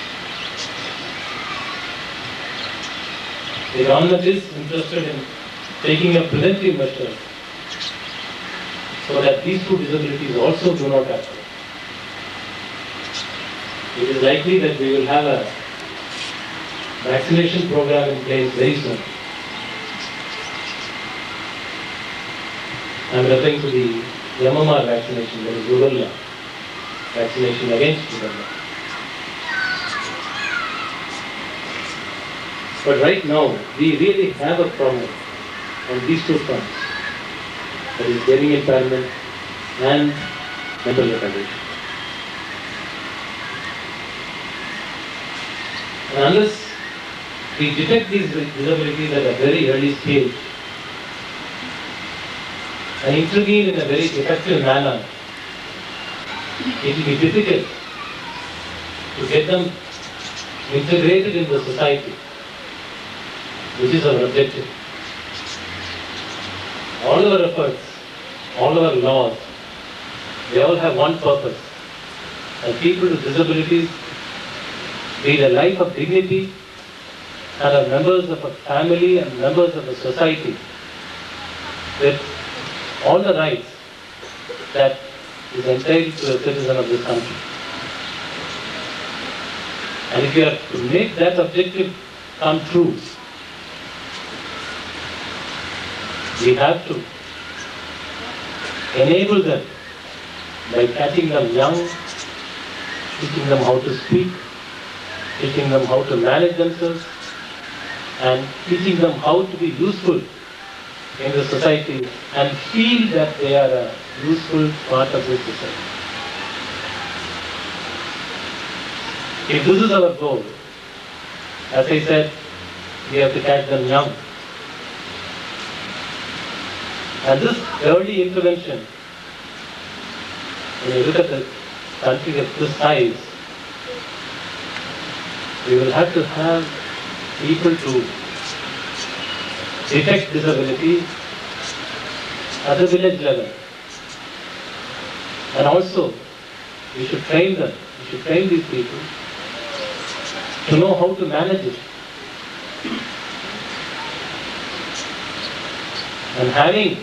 The government is interested in taking a preventive measure so that these two disabilities also do not occur. It is likely that we will have a vaccination program in place very soon. I am referring to the MMR vaccination, that is rubella vaccination against rubella. But right now, we really have a problem on these two fronts, that is hearing impairment and mental retardation. And unless we detect these disabilities at a very early stage and intervene in a very effective manner, it will be difficult to get them integrated in the society, which is our objective. All our efforts, all our laws, they all have one purpose. And people with disabilities lead a life of dignity and are members of a family and members of a society with all the rights that is entitled to a citizen of this country. And if you are to make that objective come true, we have to enable them by catching them young, teaching them how to speak, teaching them how to manage themselves, and teaching them how to be useful in the society and feel that they are a useful part of this society. If this is our goal, as I said, we have to catch them young. And this early intervention, when you look at the country of this size, we will have to have people to detect disability at the village level. And also, we should train them, we should train these people to know how to manage it. And having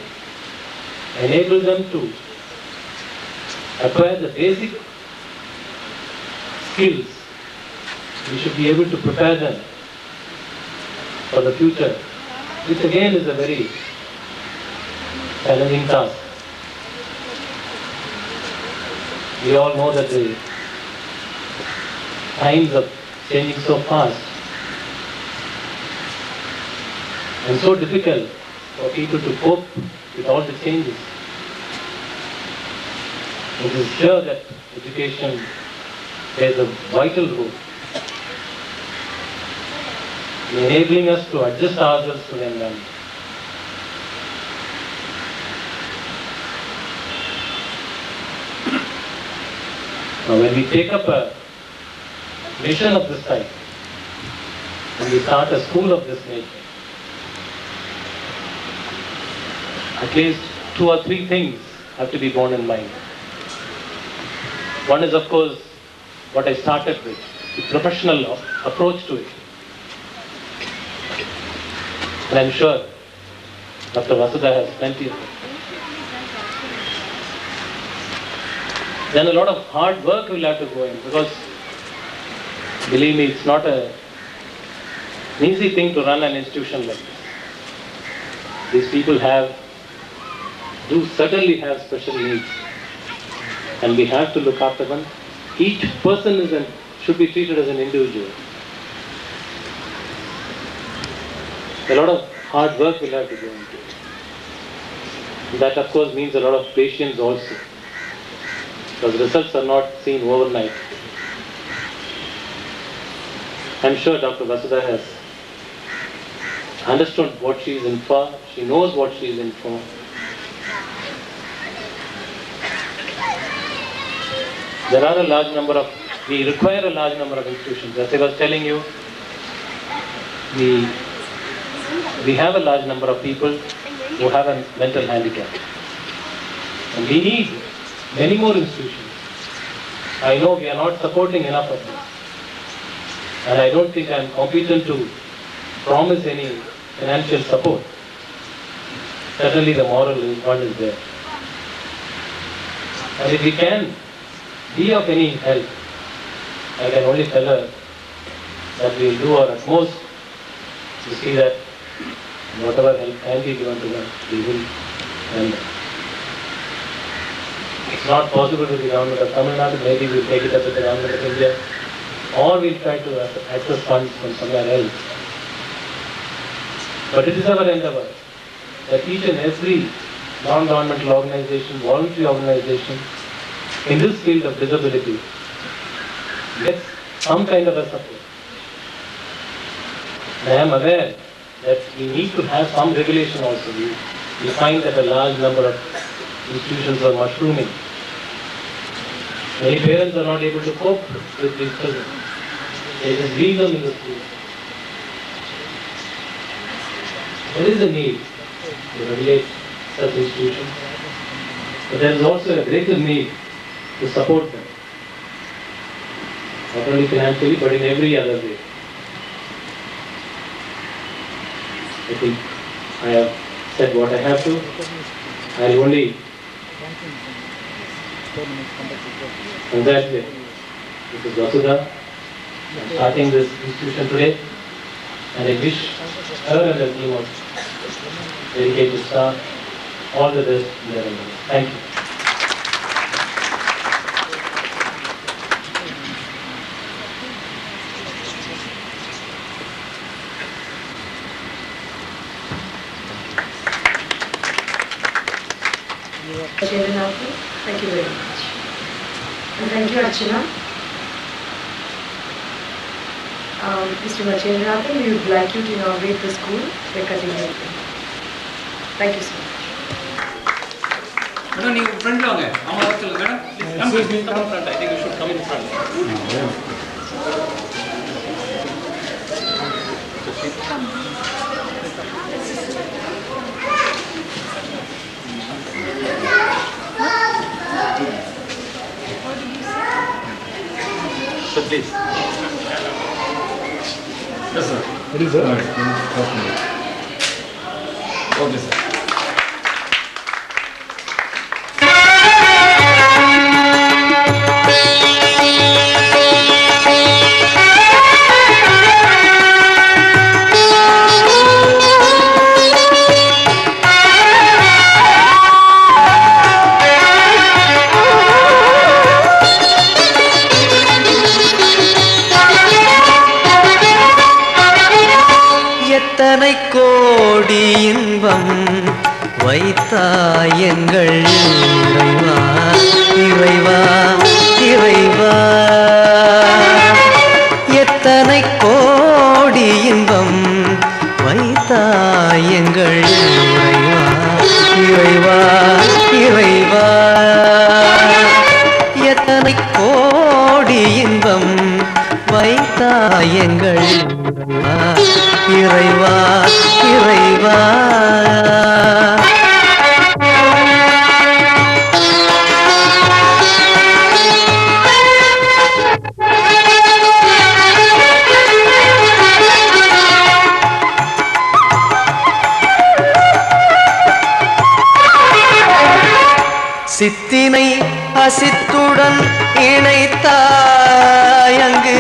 enabled them to acquire the basic skills, we should be able to prepare them for the future, which again is a very challenging task. We all know that the times are changing so fast and so difficult for people to cope with all the changes. It is sure that education plays a vital role in enabling us to adjust ourselves to the environment. Now, when we take up a mission of this type, when we start a school of this nature, at least 2 or 3 things have to be borne in mind. One is, of course, what I started with, the professional approach to it. And I'm sure Dr. Vasudha has plenty of it. Then a lot of hard work will have to go in, because believe me, it's not an easy thing to run an institution like this. These people do certainly have special needs, and we have to look after them. Each person should be treated as an individual. A lot of hard work will have to go into it. That, of course, means a lot of patience also, because results are not seen overnight. I'm sure Dr. Vasudha has understood what she is in for. She knows what she is in for. There are we require a large number of institutions. As I was telling you, we have a large number of people who have a mental handicap. And we need many more institutions. I know we are not supporting enough of this. And I don't think I am competent to promise any financial support. Certainly the moral one is there. And if we can be of any help, I can only tell her that we will do our utmost to see that whatever help can be given to them, we will help them. It's not possible with the government of Tamil Nadu, maybe we'll take it up with the government of India, or we'll try to access funds from somewhere else. But it is our endeavor that each and every non-governmental organization, voluntary organization in this field of disability gets some kind of a support. I am aware that we need to have some regulation also. We find that a large number of institutions are mushrooming. Many parents are not able to cope with these children. They just leave them in the school. There is a need to regulate such institutions, but there is also a greater need to support them, not only financially but in every other way. I think I have said what I have to. I will only congratulate Mrs. Vasudha on starting this institution today, and I wish her and her team of dedicated staff all the best in their endeavors. Thank you. Thank you very much. And thank you, Archana. Mr. Machendranath, we would like you to inaugurate the school by cutting the ribbon. Thank you so much. Madam, you front long hai. Madam, please come in front. I think you should come in front. So please. Yes, sir. It is a Okay, sir. எத்தனை கோடி இன்பம் வைத்தாய் எங்கள் இறைவா இறைவா இறைவா, எத்தனை கோடி இன்பம் வைத்தாய் எங்கள் இறைவா இறைவா, எத்தனை கோடி இன்பம் வைத்தாய் எங்கள் இறைவா இறைவா. சித்தினை அசித்துடன் இணைத்தாய், அங்கு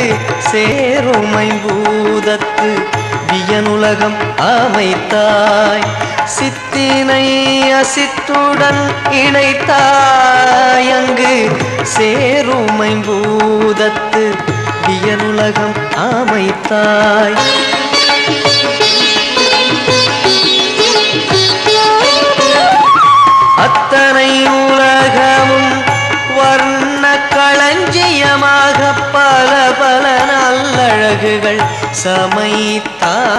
சேருமைம்பூதத்து வியனுலகம் அமைத்தாய். சித்தினை அசித்துடன் இணைத்தாய், அங்கு சேருமைம்பூதத்து வியனுலகம் அமைத்தாய். அத்தனை உலகமும் வர்ண களஞ்சியமாக பல பல நல்லழகுகள் சமைத்தாய்.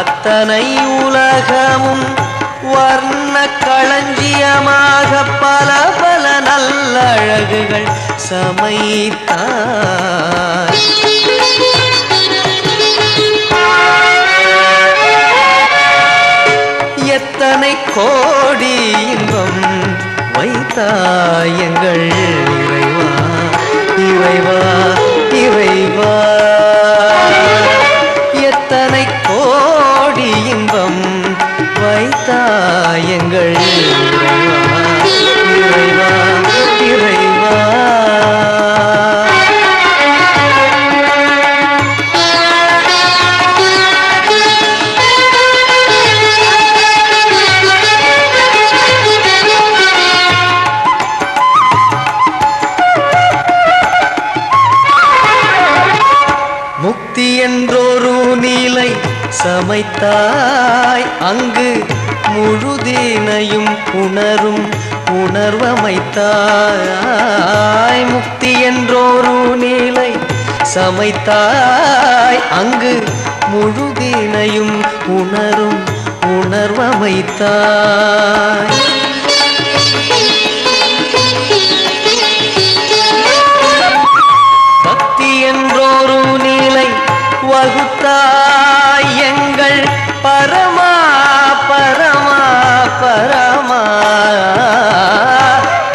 அத்தனை உலகமும் வர்ண களஞ்சியமாக பல பல நல்லழகுகள் சமைத்தாய். எத்தனை கோடி இன்பம் வைத்தாய் எங்கள் இறைவா இறைவா இறைவா, எத்தனை கோடி இன்பம் வைத்தாய் எங்கள் இறைவா இறைவா இறைவா. சமைத்தாய் அங்கு முழுதீனையும் உணரும் உணர்வமைத்தாய் முக்தி என்றோரு நிலை சமைத்தாய் அங்கு முழுதீனையும் உணரும் உணர்வமைத்தாய் பக்தி என்றோரு நிலை வகுத்தாய் எங்கள் பரமா பரமா பரமா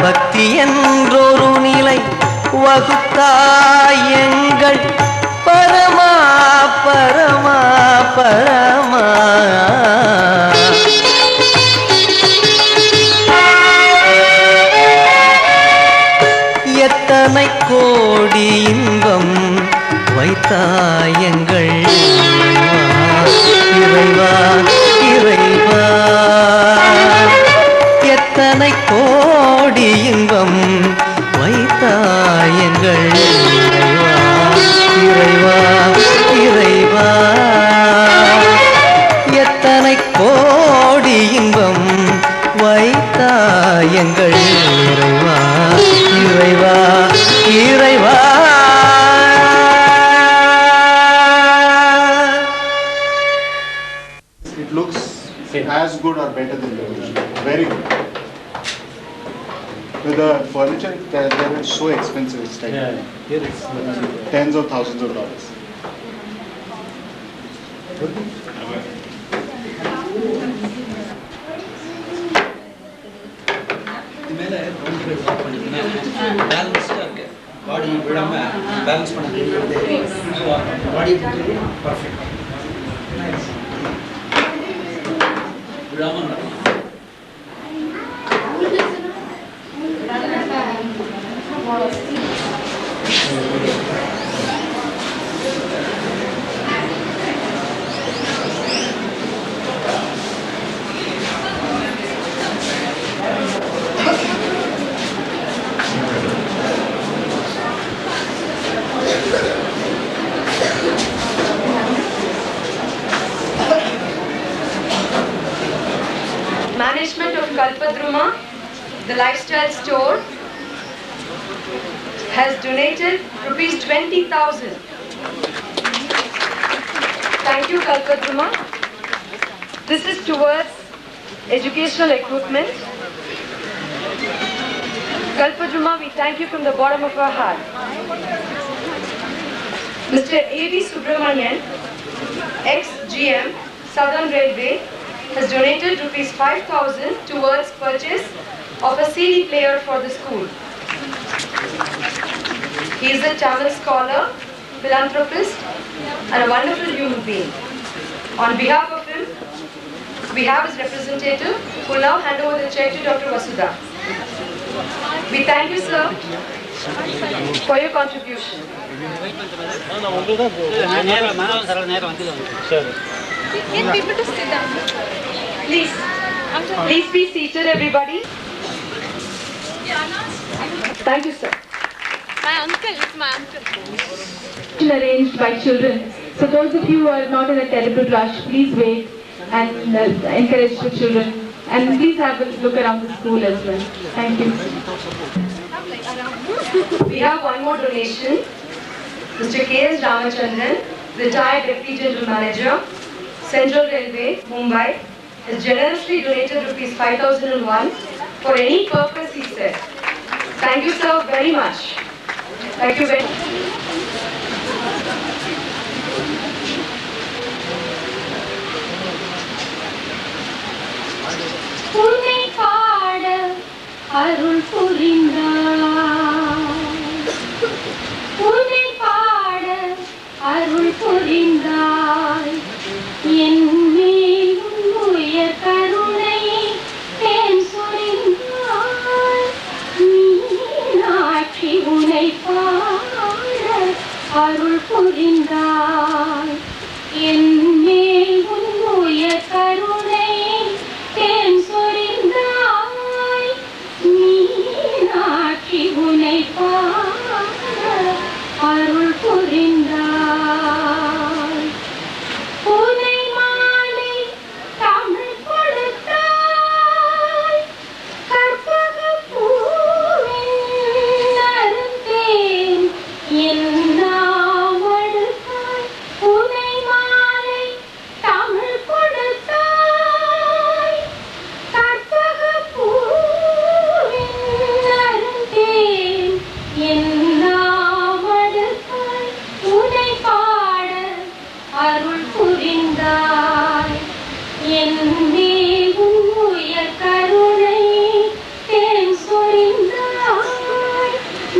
பக்தி என்றொரு நிலை வகுத்தாய் எங்கள் பரமா பரமா பரமா எத்தனை கோடி இன்பம் வைத்தாய் எங்கள் இறைவா இறைவா எத்தனை கோடி இன்பம் வைத்தாய் எங்கள் இறைவா இறைவா எத்தனை கோடி இன்பம் வைத்தாய் எங்கள் இறைவா இறைவா இறைவா It looks as good or better than the original. Very good. But the furniture there is so expensive. It's like Here it's tens of thousands of dollars. மேலே பேலன்ஸ்டாக இருக்கு பாடி விடாமல் பேலன்ஸ் பண்ண பாடி பர்ஃபெக்ட் விடாமல் நடக்கும் Management of Kalpadruma, the lifestyle store, has donated rupees 20,000. Thank you, Kalpadruma. This is towards educational equipment. Kalpadruma, we thank you from the bottom of our heart. Mr. A.D. Subramanian, ex-GM, Southern Railway, has donated rupees 5,000 towards purchase of a CD player for the school. He is a Tamil scholar, philanthropist, and a wonderful human being. On behalf of him, we have his representative who will now hand over the check to Dr. Vasudha. We thank you, sir, for your contribution. People to sit down. Please be seated, everybody. Thank you, sir. My uncle, it's my uncle. Arranged by children. So those of you who are not in a terrible rush, please wait and encourage the children. And please have a look around the school as well. Thank you. We have one more donation. Mr. K.S. Ramachandran, retired Deputy General Manager, Central Railway, Mumbai, has generously donated rupees 5,001 for any purpose, he said. Thank you, sir, very much. Thank you very much. உன்னை பாட அருள் புரிந்தாய் உன்னை பாட அருள் புரிந்தாய் என் மேல் உயர் கருணை தேன் சொரிந்தாய் மீனாட்சி உன்னை பாட அருள் புரிந்தாய் என் மேல் உயர் கருணை தேன் சொரிந்தாய் மீனாட்சி உன்னை பாட அருள் புரிந்தாய் புரிந்தாய் என் மேல் உயர் கருணை தேன் சொரிந்தாய்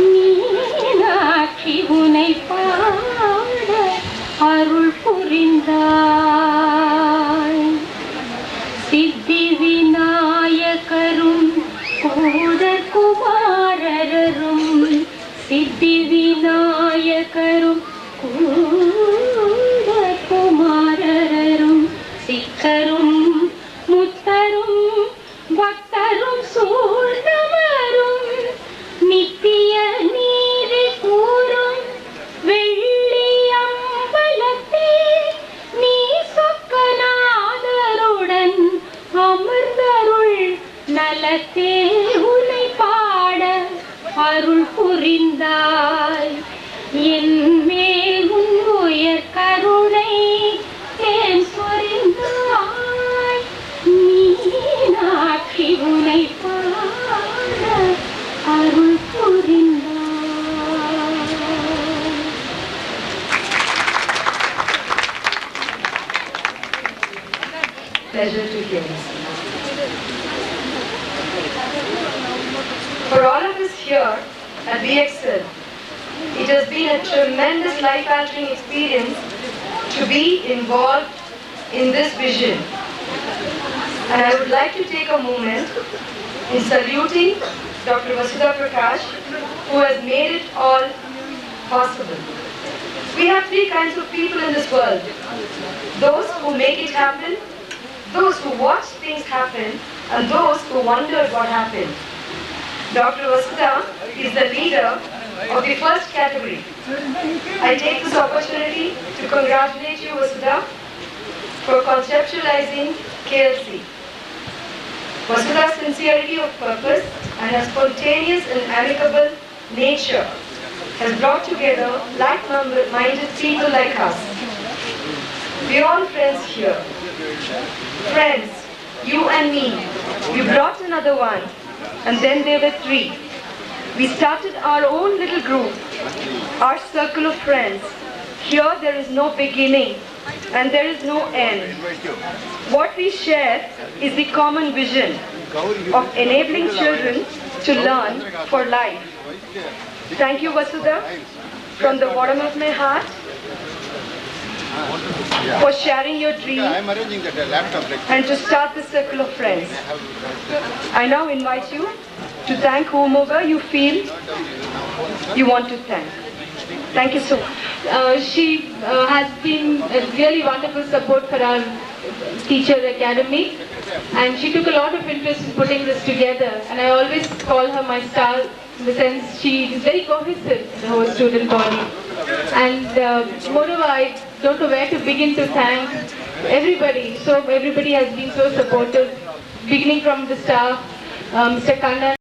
மீனாட்சி உனை பாட அருள் புரிந்தாய் சித்தி விநாயகரும் கூட குமாரரும் சித்தி விநாயகரும் கூட குமாரரும் சிக்கரும் முத்தரும் பக்தரும் சூழ்ந்தவரும் நித்திய நீதி கூறும் வெள்ளி அம்பலத்தே நீ சொக்கநாதருடன் அமர்ந்தருள் நலத்தே உனை பாட அருள் புரிந்தாய் என் மேல் உன் உயர் கருணை தேன் சொரிந்தாய் மீனாட்சி உனை பாட அருள் புரிந்தாய். Pleasure to hear this. For all of us here at VXL, it has been a tremendous life-altering experience to be involved in this vision. And I would like to take a moment in saluting Dr. Vasudha Prakash, who has made it all possible. We have three kinds of people in this world. Those who make it happen, those who watch things happen, and those who wondered what happened. Dr. Vasudha is the leader of the first category. I take this opportunity to congratulate you, Vasudha, for conceptualizing KLC. Vasudha's sincerity of purpose and her spontaneous and amicable nature has brought together like-minded people like us. We're all friends here. Friends, you and me. We brought another one, and then there were three. We started our own little group, our circle of friends. Here there is no beginning and there is no end. What we share is the common vision of enabling children to learn for life. Thank you, Vasudha, from the bottom of my heart, for sharing your dream and to start the circle of friends. I now invite you to thank whomever you feel you want to thank. Thank you so much. She has been a really wonderful support for our teacher academy, and she took a lot of interest in putting this together, and I always call her my star in the sense she is very cohesive in the whole student body. And moreover, I don't know where to begin to thank everybody. So everybody has been so supportive, beginning from the staff, Mr. Kannan.